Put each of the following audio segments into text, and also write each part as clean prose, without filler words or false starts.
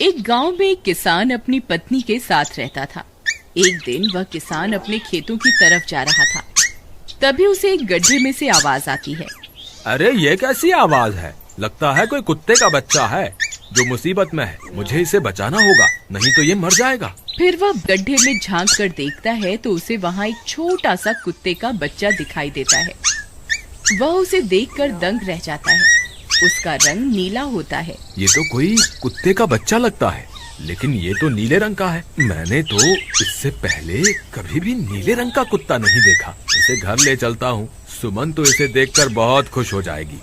एक गांव में एक किसान अपनी पत्नी के साथ रहता था। एक दिन वह किसान अपने खेतों की तरफ जा रहा था। तभी उसे एक गड्ढे में से आवाज आती है। अरे ये कैसी आवाज है? लगता है कोई कुत्ते का बच्चा है जो मुसीबत में है। मुझे इसे बचाना होगा, नहीं तो ये मर जाएगा। फिर वह गड्ढे में झांक कर देखता है तो उसे वहाँ एक छोटा सा कुत्ते का बच्चा दिखाई देता है। वह उसे देखकर दंग रह जाता है। उसका रंग नीला होता है। ये तो कोई कुत्ते का बच्चा लगता है, लेकिन ये तो नीले रंग का है। मैंने तो इससे पहले कभी भी नीले रंग का कुत्ता नहीं देखा। इसे घर ले चलता हूँ। सुमन तो इसे देखकर बहुत खुश हो जाएगी।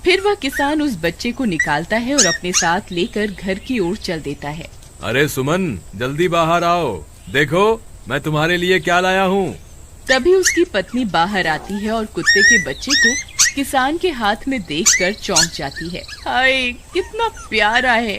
फिर वह किसान उस बच्चे को निकालता है और अपने साथ लेकर घर की ओर चल देता है। अरे सुमन, जल्दी बाहर आओ, देखो मैं तुम्हारे लिए क्या लाया हूँ। तभी उसकी पत्नी बाहर आती है और कुत्ते के बच्चे को किसान के हाथ में देखकर चौंक जाती है। हाय, कितना प्यारा है!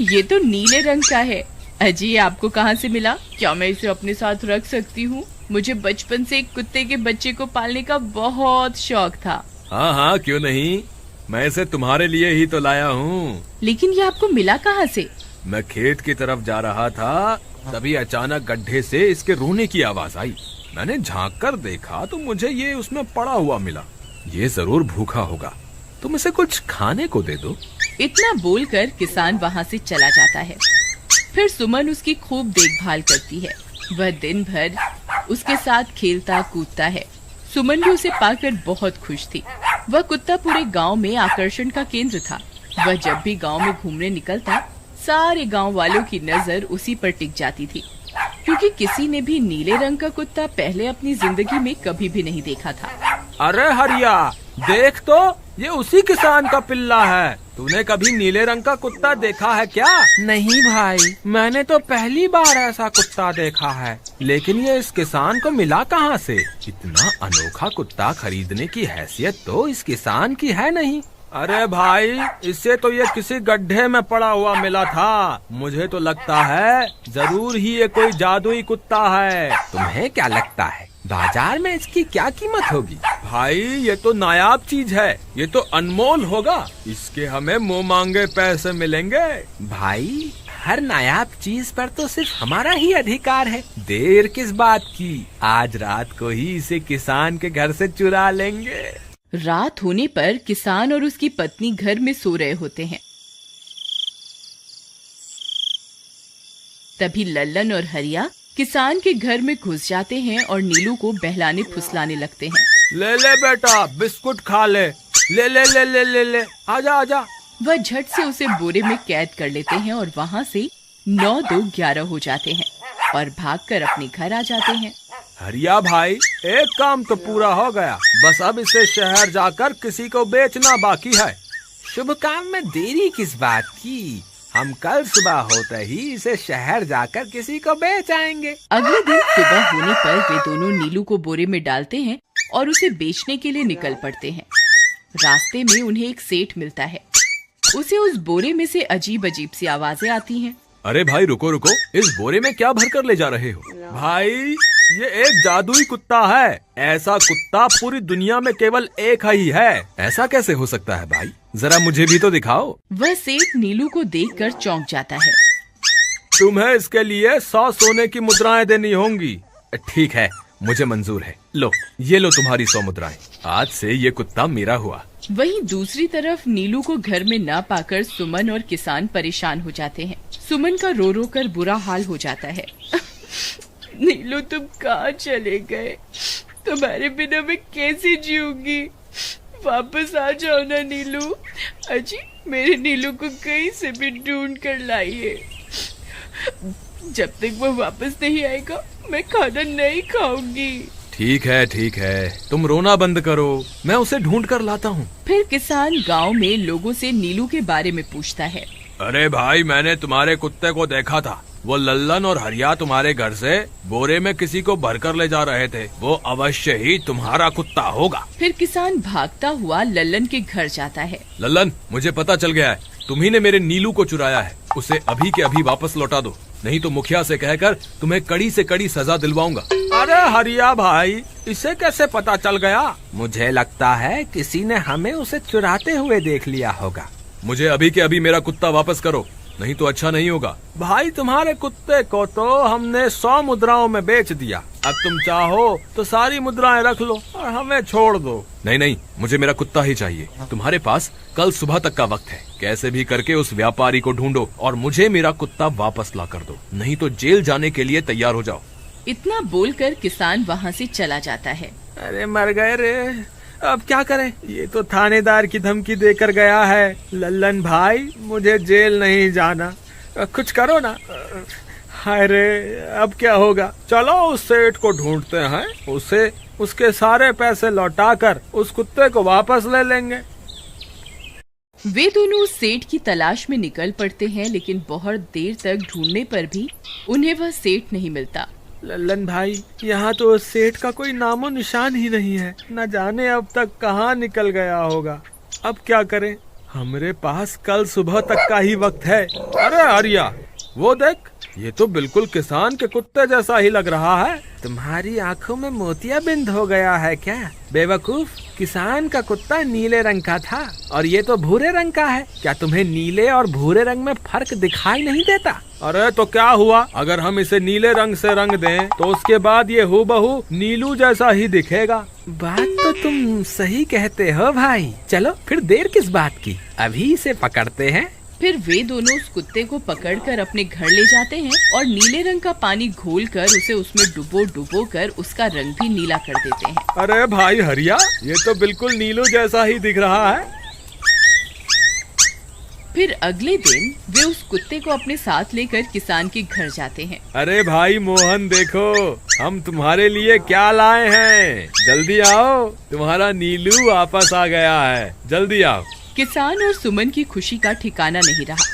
ये तो नीले रंग का है। अजी, ये आपको कहाँ से मिला? क्या मैं इसे अपने साथ रख सकती हूँ? मुझे बचपन से एक कुत्ते के बच्चे को पालने का बहुत शौक था। हाँ हाँ, क्यों नहीं, मैं इसे तुम्हारे लिए ही तो लाया हूँ। लेकिन ये आपको मिला कहाँ से? मैं खेत की तरफ जा रहा था, तभी अचानक गड्ढे से इसके रोने की आवाज आई। मैंने झांक कर देखा तो मुझे ये उसमें पड़ा हुआ मिला। ये जरूर भूखा होगा, तुम इसे कुछ खाने को दे दो। इतना बोलकर किसान वहाँ से चला जाता है। फिर सुमन उसकी खूब देखभाल करती है। वह दिन भर उसके साथ खेलता कूदता है। सुमन भी उसे पाकर बहुत खुश थी। वह कुत्ता पूरे गांव में आकर्षण का केंद्र था। वह जब भी गांव में घूमने निकलता, सारे गांव वालों की नजर उसी पर टिक जाती थी, क्योंकि किसी ने भी नीले रंग का कुत्ता पहले अपनी जिंदगी में कभी भी नहीं देखा था। अरे हरिया, देख तो, ये उसी किसान का पिल्ला है। तूने कभी नीले रंग का कुत्ता देखा है क्या? नहीं भाई, मैंने तो पहली बार ऐसा कुत्ता देखा है। लेकिन ये इस किसान को मिला कहाँ से? इतना अनोखा कुत्ता खरीदने की हैसियत तो इस किसान की है नहीं। अरे भाई, इससे तो ये किसी गड्ढे में पड़ा हुआ मिला था। मुझे तो लगता है जरूर ही ये कोई जादुई कुत्ता है। तुम्हें क्या लगता है बाजार में इसकी क्या कीमत होगी? भाई, ये तो नायाब चीज है, ये तो अनमोल होगा। इसके हमें मुंह मांगे पैसे मिलेंगे। भाई, हर नायाब चीज पर तो सिर्फ हमारा ही अधिकार है। देर किस बात की, आज रात को ही इसे किसान के घर से चुरा लेंगे। रात होने पर किसान और उसकी पत्नी घर में सो रहे होते हैं। तभी लल्लन और हरिया किसान के घर में घुस जाते हैं और नीलू को बहलाने फुसलाने लगते हैं। ले ले बेटा, बिस्कुट खा ले। ले ले ले ले ले ले, आजा आजा। वह झट से उसे बोरे में कैद कर लेते हैं और वहाँ से 9-2-11 हो जाते हैं और भागकर अपने घर आ जाते हैं। हरिया भाई, एक काम तो पूरा हो गया, बस अब इसे शहर जाकर किसी को बेचना बाकी है। शुभ काम में देरी किस बात की? हम कल सुबह होते ही इसे शहर जाकर किसी को बेच आएंगे। अगले दिन सुबह होने पर वे दोनों नीलू को बोरे में डालते हैं और उसे बेचने के लिए निकल पड़ते हैं। रास्ते में उन्हें एक सेठ मिलता है। उसे उस बोरे में से अजीब अजीब सी आवाजें आती हैं। अरे भाई, रुको रुको, इस बोरे में क्या भर कर ले जा रहे हो? भाई, ये एक जादुई कुत्ता है। ऐसा कुत्ता पूरी दुनिया में केवल एक ही है। ऐसा कैसे हो सकता है भाई? जरा मुझे भी तो दिखाओ। वह सेठ नीलू को देखकर चौंक जाता है। तुम्हें इसके लिए 100 सोने की मुद्राएं देनी होंगी। ठीक है, मुझे मंजूर है। लो, ये लो तुम्हारी 100 मुद्राएं। आज से ये कुत्ता मेरा हुआ। वहीं दूसरी तरफ नीलू को घर में न पाकर सुमन और किसान परेशान हो जाते हैं। सुमन का रो रो कर बुरा हाल हो जाता है। नीलू, तुम कहाँ चले गए? तुम्हारे बिना मैं कैसे जीऊंगी? वापस आ जाओ ना नीलू। अजी, मेरे नीलू को कहीं से भी ढूंढ कर लाइए। जब तक वो वापस नहीं आएगा, मैं खाना नहीं खाऊंगी। ठीक है, तुम रोना बंद करो, मैं उसे ढूंढ कर लाता हूँ। फिर किसान गांव में लोगों से नीलू के बारे में पूछता है। अरे भाई, मैंने तुम्हारे कुत्ते को देखा था। वो लल्लन और हरिया तुम्हारे घर से बोरे में किसी को भरकर ले जा रहे थे। वो अवश्य ही तुम्हारा कुत्ता होगा। फिर किसान भागता हुआ लल्लन के घर जाता है। लल्लन, मुझे पता चल गया है, तुम्ही ने मेरे नीलू को चुराया है। उसे अभी के अभी वापस लौटा दो, नहीं तो मुखिया से कहकर तुम्हें कड़ी से कड़ी सजा दिलवाऊंगा। अरे हरिया भाई, इसे कैसे पता चल गया? मुझे लगता है किसी ने हमें उसे चुराते हुए देख लिया होगा। मुझे अभी के अभी मेरा कुत्ता वापस करो, नहीं तो अच्छा नहीं होगा। भाई तुम्हारे कुत्ते को तो हमने 100 मुद्राओं में बेच दिया, अब तुम चाहो तो सारी मुद्राएं रख लो और हमें छोड़ दो। नहीं नहीं, मुझे मेरा कुत्ता ही चाहिए। तुम्हारे पास कल सुबह तक का वक्त है, कैसे भी करके उस व्यापारी को ढूंढो और मुझे मेरा कुत्ता वापस ला कर दो, नहीं तो जेल जाने के लिए तैयार हो जाओ। इतना बोलकर किसान वहाँ से चला जाता है। अरे मर गए रे, अब क्या करें, ये तो थानेदार की धमकी देकर गया है। लल्लन भाई, मुझे जेल नहीं जाना, कुछ करो ना। हाय रे, अब क्या होगा। चलो उस सेठ को ढूंढते हैं, उसे उसके सारे पैसे लौटाकर उस कुत्ते को वापस ले लेंगे। वे दोनों उस सेठ की तलाश में निकल पड़ते हैं, लेकिन बहुत देर तक ढूंढने पर भी उन्हें वह सेठ नहीं मिलता। लल्लन भाई, यहाँ तो उस सेठ का कोई नामो निशान ही नहीं है, न जाने अब तक कहाँ निकल गया होगा। अब क्या करें, हमारे पास कल सुबह तक का ही वक्त है। अरे आर्या, वो देख, ये तो बिल्कुल किसान के कुत्ते जैसा ही लग रहा है। तुम्हारी आंखों में मोतियाबिंद हो गया है क्या बेवकूफ? किसान का कुत्ता नीले रंग का था और ये तो भूरे रंग का है। क्या तुम्हें नीले और भूरे रंग में फर्क दिखाई नहीं देता? अरे तो क्या हुआ, अगर हम इसे नीले रंग से रंग दें तो उसके बाद ये हूबहू नीलू जैसा ही दिखेगा। बात तो तुम सही कहते हो भाई। चलो फिर देर किस बात की, अभी इसे पकड़ते हैं। फिर वे दोनों उस कुत्ते को पकड़कर अपने घर ले जाते हैं और नीले रंग का पानी घोलकर उसे उसमें डुबो कर उसका रंग भी नीला कर देते हैं। अरे भाई हरिया, ये तो बिल्कुल नीलू जैसा ही दिख रहा है। फिर अगले दिन वे उस कुत्ते को अपने साथ लेकर किसान के घर जाते हैं। अरे भाई मोहन, देखो हम तुम्हारे लिए क्या लाए हैं, जल्दी आओ, तुम्हारा नीलू वापस आ गया है, जल्दी आओ। किसान और सुमन की खुशी का ठिकाना नहीं रहा।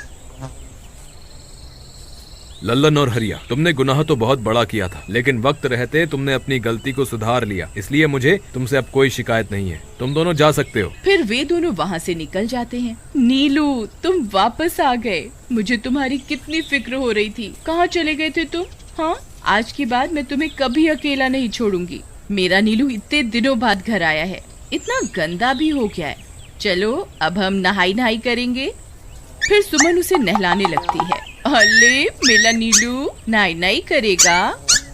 लल्लन और हरिया, तुमने गुनाह तो बहुत बड़ा किया था, लेकिन वक्त रहते तुमने अपनी गलती को सुधार लिया, इसलिए मुझे तुमसे अब कोई शिकायत नहीं है, तुम दोनों जा सकते हो। फिर वे दोनों वहाँ से निकल जाते हैं। नीलू, तुम वापस आ गए, मुझे तुम्हारी कितनी फिक्र हो रही थी, कहाँ चले गए थे तुम? हाँ, आज के बाद मैं तुम्हें कभी अकेला नहीं छोड़ूंगी। मेरा नीलू इतने दिनों बाद घर आया है, इतना गंदा भी हो गया है। चलो अब हम नहाई करेंगे। फिर सुमन उसे नहलाने लगती है। अरे मेरा नीलू नहाई करेगा,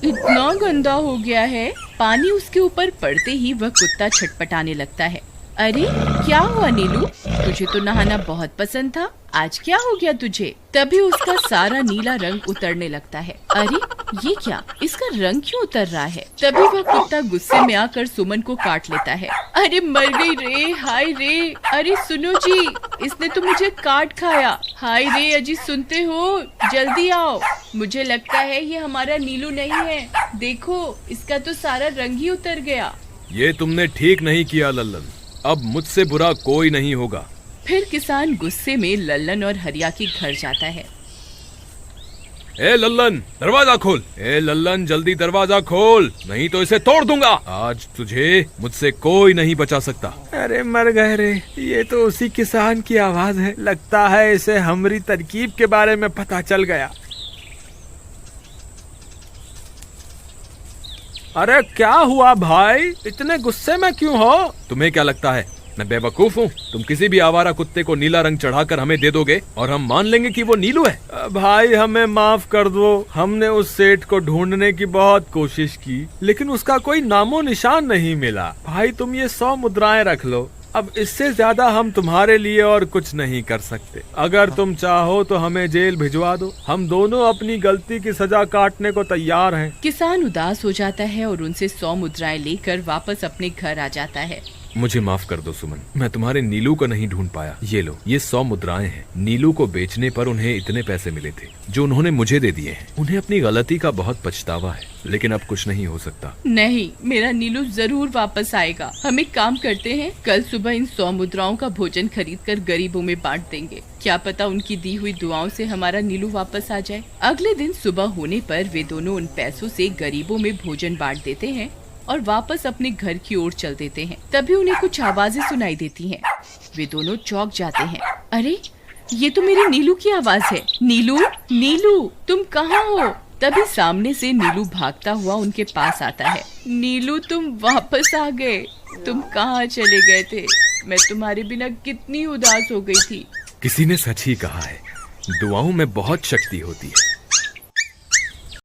इतना गंदा हो गया है। पानी उसके ऊपर पड़ते ही वह कुत्ता छटपटाने लगता है। अरे क्या हुआ नीलू, तुझे तो नहाना बहुत पसंद था, आज क्या हो गया तुझे? तभी उसका सारा नीला रंग उतरने लगता है। अरे ये क्या, इसका रंग क्यों उतर रहा है? तभी वह कुत्ता गुस्से में आकर सुमन को काट लेता है। अरे मर गई रे, हाय रे, अरे सुनो जी, इसने तो मुझे काट खाया। हाय रे अजी, सुनते हो, जल्दी आओ, मुझे लगता है ये हमारा नीलू नहीं है, देखो इसका तो सारा रंग ही उतर गया। ये तुमने ठीक नहीं किया लल्लन, अब मुझसे बुरा कोई नहीं होगा। फिर किसान गुस्से में लल्लन और हरिया के घर जाता है। ए लल्लन, दरवाजा खोल। ए लल्लन, जल्दी दरवाजा खोल, नहीं तो इसे तोड़ दूंगा। आज तुझे मुझसे कोई नहीं बचा सकता। अरे मर गए रे, ये तो उसी किसान की आवाज है, लगता है इसे हमारी तरकीब के बारे में पता चल गया। अरे क्या हुआ भाई, इतने गुस्से में क्यों हो? तुम्हें क्या लगता है मैं बेवकूफ हूँ? तुम किसी भी आवारा कुत्ते को नीला रंग चढ़ाकर हमें दे दोगे और हम मान लेंगे कि वो नीलू है? भाई हमें माफ कर दो, हमने उस सेठ को ढूंढने की बहुत कोशिश की, लेकिन उसका कोई नामो निशान नहीं मिला। भाई तुम ये 100 मुद्राएं रख लो, अब इससे ज्यादा हम तुम्हारे लिए और कुछ नहीं कर सकते। अगर तुम चाहो तो हमें जेल भिजवा दो, हम दोनों अपनी गलती की सजा काटने को तैयार हैं। किसान उदास हो जाता है और उनसे 100 मुद्राएं लेकर वापस अपने घर आ जाता है। मुझे माफ कर दो सुमन, मैं तुम्हारे नीलू को नहीं ढूंढ पाया। ये लो, ये 100 मुद्राएं हैं। नीलू को बेचने पर उन्हें इतने पैसे मिले थे जो उन्होंने मुझे दे दिए हैं। उन्हें अपनी गलती का बहुत पछतावा है, लेकिन अब कुछ नहीं हो सकता। नहीं, मेरा नीलू जरूर वापस आएगा। हम एक काम करते हैं, कल सुबह इन 100 मुद्राओं का भोजन खरीदकर गरीबों में बांट देंगे। क्या पता उनकी दी हुई दुआओं से हमारा नीलू वापस आ जाए। अगले दिन सुबह होने पर वे दोनों उन पैसों से गरीबों में भोजन बांट देते हैं और वापस अपने घर की ओर चल देते हैं। तभी उन्हें कुछ आवाजें सुनाई देती हैं। वे दोनों चौंक जाते हैं। अरे ये तो मेरे नीलू की आवाज है। नीलू, नीलू तुम कहाँ हो? तभी सामने से नीलू भागता हुआ उनके पास आता है। नीलू तुम वापस आ गए, तुम कहाँ चले गए थे? मैं तुम्हारे बिना कितनी उदास हो गई थी। किसी ने सच ही कहा है, दुआओं में बहुत शक्ति होती है।